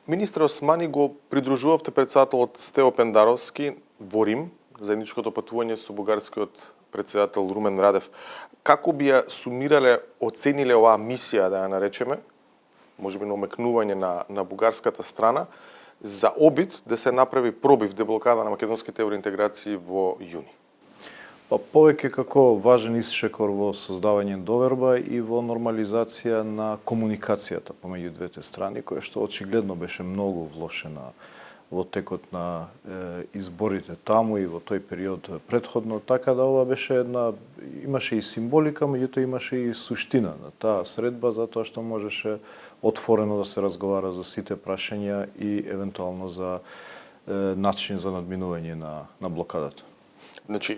Министр Османи го придружувавте председателот Стево Пендаровски во Рим, заедничкото патување со бугарскиот председател Румен Радев. Како би ја сумирале, оцениле оваа мисија, да ја наречеме, можеби на омекнување на бугарската страна, за обид да се направи пробив, деблокада на македонските евроинтеграции во јуни? Повеќе како важен исчекор во создавање доверба и во нормализација на комуникацијата помеѓу двете страни, која што очигледно беше многу влошена во текот на изборите таму и во тој период претходно, така да ова беше имаше и символика, меѓутоа имаше и суштина на таа средба, затоа што можеше отворено да се разговара за сите прашања и евентуално за начин за надминување на блокадата. Значи,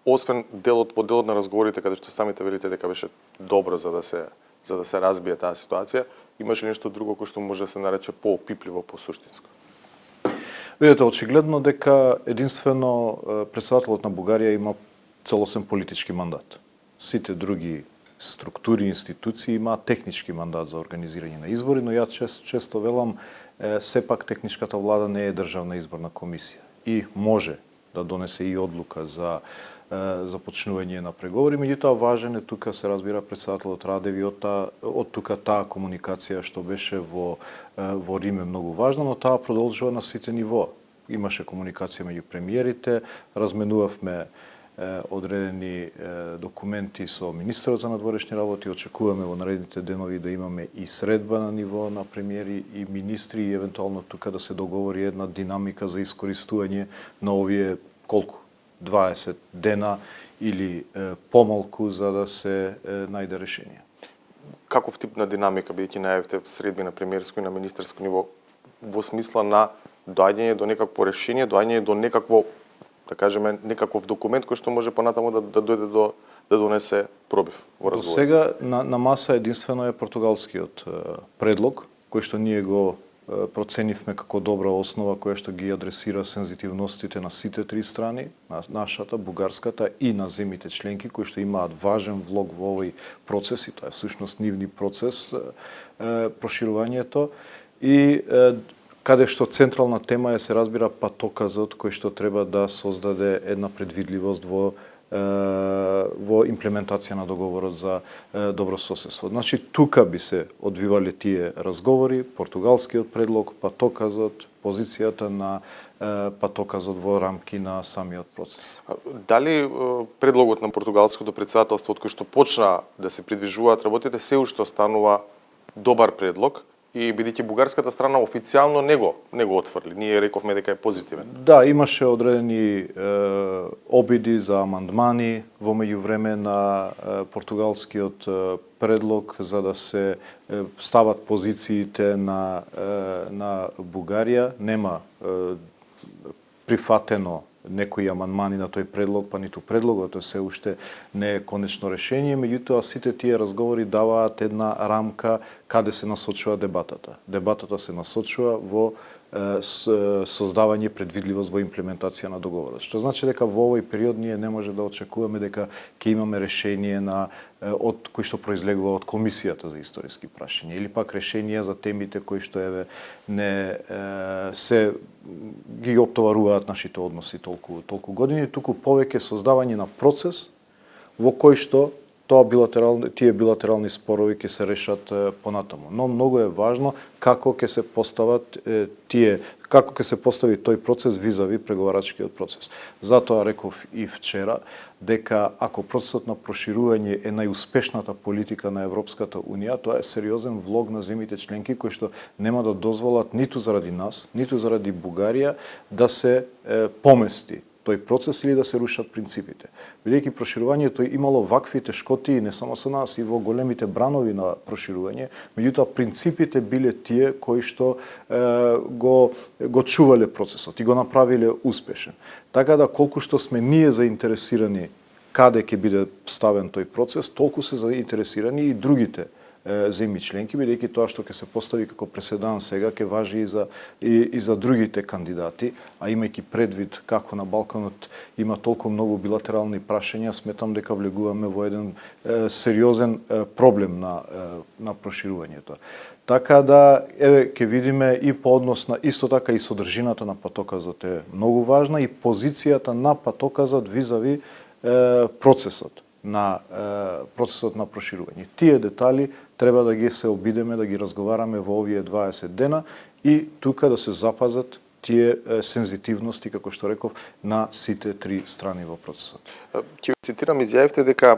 освен делот на разговорите, каде што самите велите дека беше добро за да се разбие таа ситуација, имаше нешто друго кој што може да се нарече поопипливо, посуштинско? Видете, очигледно дека единствено председателот на Бугарија има целосен политички мандат. Сите други структури, институции имаат технички мандат за организирање на избори, но ја често велам, сепак техничката влада не е државна изборна комисија и може да донесе и одлука за започнување на преговори, меѓутоа важен е тука се разбира председателот Радев и од тука таа комуникација што беше во Рим е многу важна, но таа продолжува на сите нивоа. Имаше комуникација меѓу премиерите, разменувавме одредени документи со министерот за надворешни работи, очекуваме во наредните денови да имаме и средба на ниво на премиери и министри и евентуално тука да се договори една динамика за искористување на овие 20 дена или помалку за да се најде решение. Каков тип на динамика бидејќи најавите средби на премиерско и на министерско ниво во смисла на доаѓање до некакво решение, доаѓање до некакво, да кажеме, некаков документ кој што може понатаму да дојде да донесе пробив во разговор? До сега на маса единствено е португалскиот предлог кој што ние го проценивме како добра основа која што ги адресира сензитивностите на сите три страни, на нашата, бугарската и на земите членки кои што имаат важен влог во овој процес и тоа е всушност нивни процес проширувањето и каде што централна тема се разбира патоказот кој што треба да создаде една предвидливост во имплементација на договорот за добро соседство. Значи, тука би се одвивале тие разговори, португалскиот предлог, патоказот, позицијата на патоказот во рамки на самиот процес. Дали предлогот на португалското председателство, од кој што почна да се придвижуваат работите, се уште останува добар предлог? И бидејќи бугарската страна официјално не го отфрли, ние рековме дека е позитивен. Да, имаше одредени обиди за амандмани во меѓувреме на португалскиот предлог за да се стават позициите на Бугарија. Нема прифатено некои амандмани на тој предлог, па ниту предлогот се уште не е конечно решение, меѓутоа сите тие разговори даваат една рамка каде се насочува дебатата. Дебатата се насочува во создавање предвидливост во имплементација на договорот. Што значи дека во овој период ние не може да очекуваме дека ќе имаме решение од кои што произлегува од Комисијата за историски прашања или пак решенија за темите кои што не се ги оптоваруваат нашите односи толку години, туку повеќе создавање на процес во кој што тие билатерални спорови ќе се решат понатаму. Но многу е важно како ќе се постави тој процес визави преговарачкиот процес. Затоа реков и вчера дека ако процесот на проширување е најуспешната политика на Европската Унија, тоа е сериозен влог на земите членки кои што нема да дозволат ниту заради нас, ниту заради Бугарија да се помести тој процес или да се рушат принципите. Бидејќи проширувањето имало вакви тешкоти не само со нас и во големите бранови на проширување, меѓутоа принципите биле тие кои што го чувале процесот и го направиле успешен. Така да колку што сме ние заинтересирани каде ќе биде ставен тој процес, толку се заинтересирани и другите земји членки, бидејќи тоа што ќе се постави како преседан сега ќе важи и за другите кандидати, а имајќи предвид како на Балканот има толку многу билатерални прашања, сметам дека влегуваме во еден сериозен проблем на проширувањето. Така да, еве, ќе видиме и по однос на, исто така и содржината на патоказот е многу важна и позицијата на патоказот визави процесот на проширување. Тие детали треба да ги се обидеме, да ги разговараме во овие 20 дена и тука да се запазат тие сензитивности, како што реков, на сите три страни во процесот. Ќе цитирам, изјавивте дека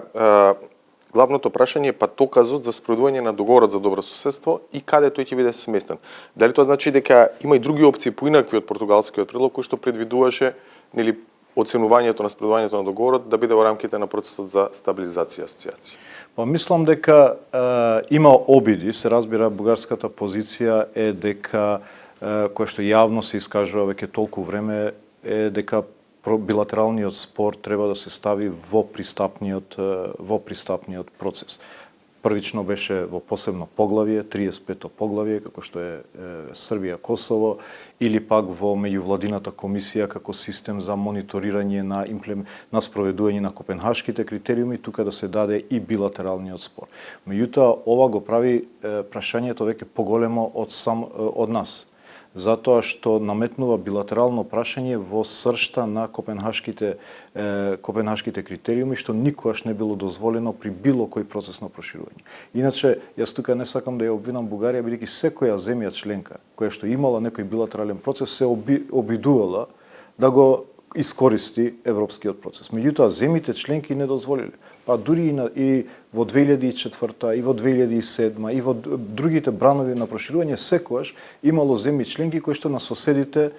главното прашање е патоказот за спроведување на договорот за добро соседство и каде тој ќе биде сместен. Дали тоа значи дека има и други опции поинакви од португалскиот предлог кој што предвидуваше нели оценувањето на спроведувањето на договорот да биде во рамките на процесот за стабилизација и асоциација? Па мислам дека има обиди, се разбира бугарската позиција е дека која што јавно се искажува веќе толку време е дека билатералниот спор треба да се стави во пристапниот процес. Првично беше во посебно поглавје, 35-то поглавје, како што е Србија, Косово, или пак во меѓувладината комисија како систем за мониторирање на спроведување на копенхашките критериуми, тука да се даде и билатералниот спор. Меѓутоа, ова го прави прашањето веќе поголемо од нас, затоа што наметнува билатерално прашање во сршта на копенхашките критериуми, што никогаш не било дозволено при било кој процес на проширување. Иначе, јас тука не сакам да ја обвинам Бугарија, бидејќи секоја земја членка која што имала некој билатерален процес се обидувала да го искористи европскиот процес. Меѓутоа, земјите членки не дозволиле. Па дури и во 2004 и во 2007 и во другите бранови на проширување секогаш имало земји членки кои што на соседите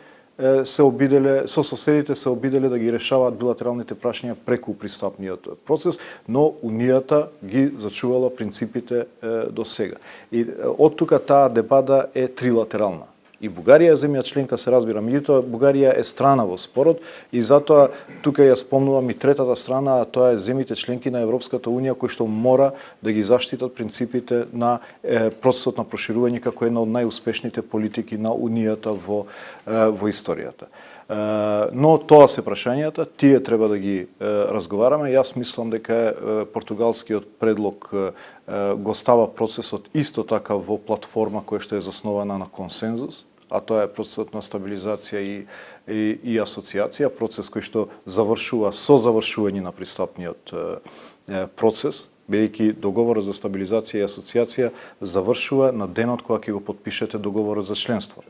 се обиделе да ги решаваат билатералните прашања преку пристапниот процес, но Унијата ги зачувала принципите до сега. И од тука таа дебата е трилатерална. И Бугарија е земја членка, се разбира, меѓутоа Бугарија е страна во спорот и затоа тука ја спомнувам и третата страна, а тоа е земјите членки на Европската унија кои што мора да ги заштитат принципите на процесот на проширување како една од најуспешните политики на Унијата во историјата. Но тоа се прашањата, тие треба да ги разговараме. Јас мислам дека португалскиот предлог го става процесот исто така во платформа која што е заснована на консензус, а тоа е процесот на стабилизација и асоциација, процес кој што завршува со завршување на пристапниот процес, бидејќи договорот за стабилизација и асоциација завршува на денот кога ќе го подпишете договорот за членство.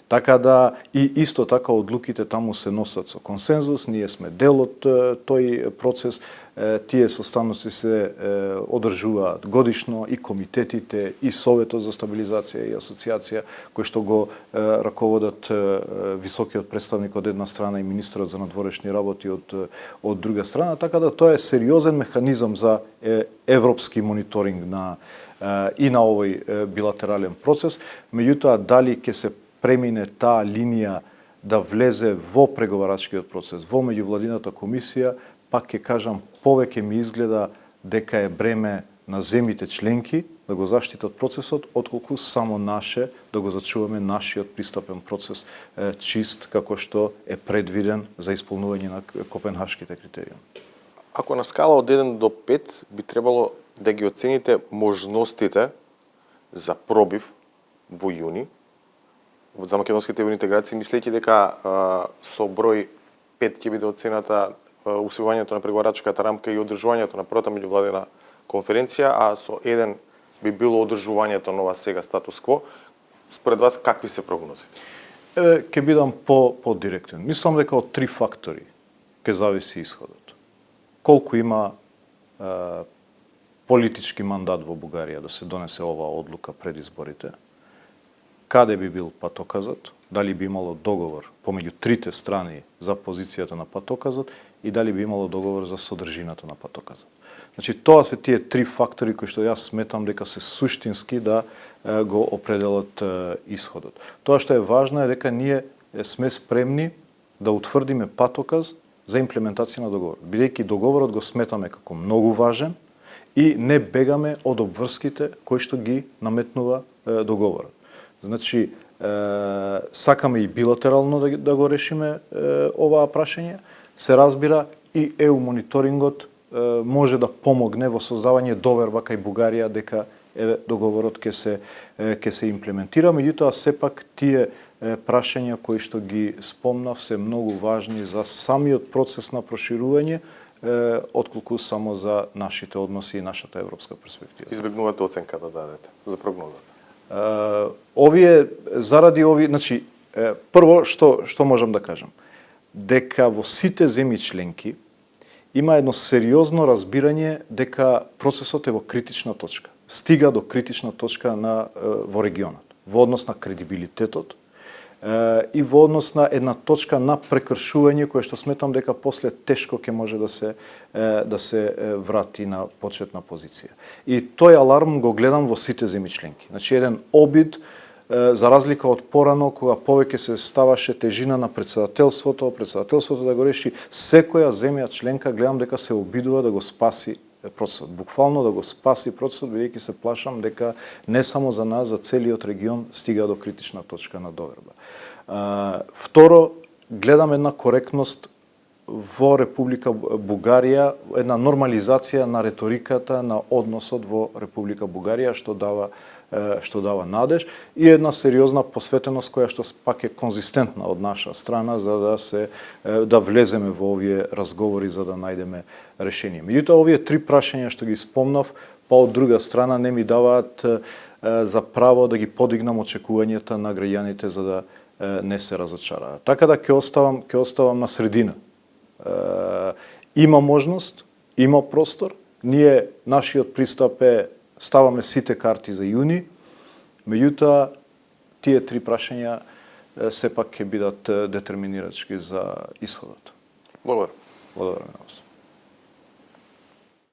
Така да и исто така одлуките таму се носат со консензус, ние сме дел од тој процес, тие состаноци се одржуваат годишно и комитетите и Советот за стабилизација и асоциација кои што го раководат високиот представник од една страна и министерот за надворешни работи од друга страна, така да тоа е сериозен механизам за европски мониторинг и на овој билатерален процес. Меѓутоа, дали ќе се премине таа линија да влезе во преговарачкиот процес, во меѓувладината комисија, пак ќе кажам, повеќе ми изгледа дека е бреме на земјите членки да го заштитат процесот, отколку само наше да го зачуваме нашиот пристапен процес чист, како што е предвиден за исполнување на копенхашките критериуми. Ако на скала од 1 до 5 би требало да ги оцените можностите за пробив во јуни, за македонските евроинтеграции, мислејќи дека со број 5 ќе биде оцената усвојувањето на преговарачката рамка и одржувањето на првата меѓувладина конференција, а со 1 би било одржувањето на ова сега статус кво. Според вас, какви се прогнозите? Ќе бидам по-директен. Мислам дека од 3 фактори ќе зависи исходот. Колку има политички мандат во Бугарија да се донесе оваа одлука пред изборите, каде би бил патоказот, дали би имало договор помеѓу трите страни за позицијата на патоказот и дали би имало договор за содржината на патоказот. Значи, тоа се тие 3 фактори кои што јас сметам дека се суштински да го определат исходот. Тоа што е важно е дека ние сме спремни да утврдиме патоказ за имплементација на договорот, бидејќи договорот го сметаме како многу важен и не бегаме од обврските кои што ги наметнува договорот. Значи, сакаме и билатерално да го решиме оваа прашање, се разбира и мониторингот може да помогне во создавање доверба кај Бугарија дека договорот ќе се имплементира, меѓутоа сепак тие прашања кои што ги спомнав се многу важни за самиот процес на проширување, отколку само за нашите односи и нашата европска перспектива. Избегнувате оценка да дадете за прогнозата? Значи, прво што можам да кажам? Дека во сите земји членки има едно сериозно разбирање дека процесот е во критична точка. Стига до критична точка во регионот, во однос на кредибилитетот и во однос на една точка на прекршување кое што сметам дека после тешко ќе може да се врати на почетна позиција. И тој аларм го гледам во сите земји членки. Значи еден обид, за разлика од порано кога повеќе се ставаше тежина на председателството да го реши, секоја земја членка гледам дека се обидува да го спаси процесот, буквално да го спаси процесот, бидејќи се плашам дека не само за нас, за целиот регион стига до критична точка на доверба. Второ, гледам една коректност во Република Бугарија, една нормализација на реториката на односот во Република Бугарија, што дава надеж и една сериозна посветеност која што пак е конзистентна од наша страна за да влеземе во овие разговори за да најдеме решение. Меѓутоа овие три прашања што ги спомнав, па од друга страна не ми даваат за право да ги подигнам очекувањата на граѓаните за да не се разочараат. Така да ќе оставам на средина. Има можност, има простор. Нашиот пристап е ставаме сите карти за јуни, меѓутоа тие три прашања сепак ќе бидат детерминирачки за исходот. Благодарам. Благодарам на вас.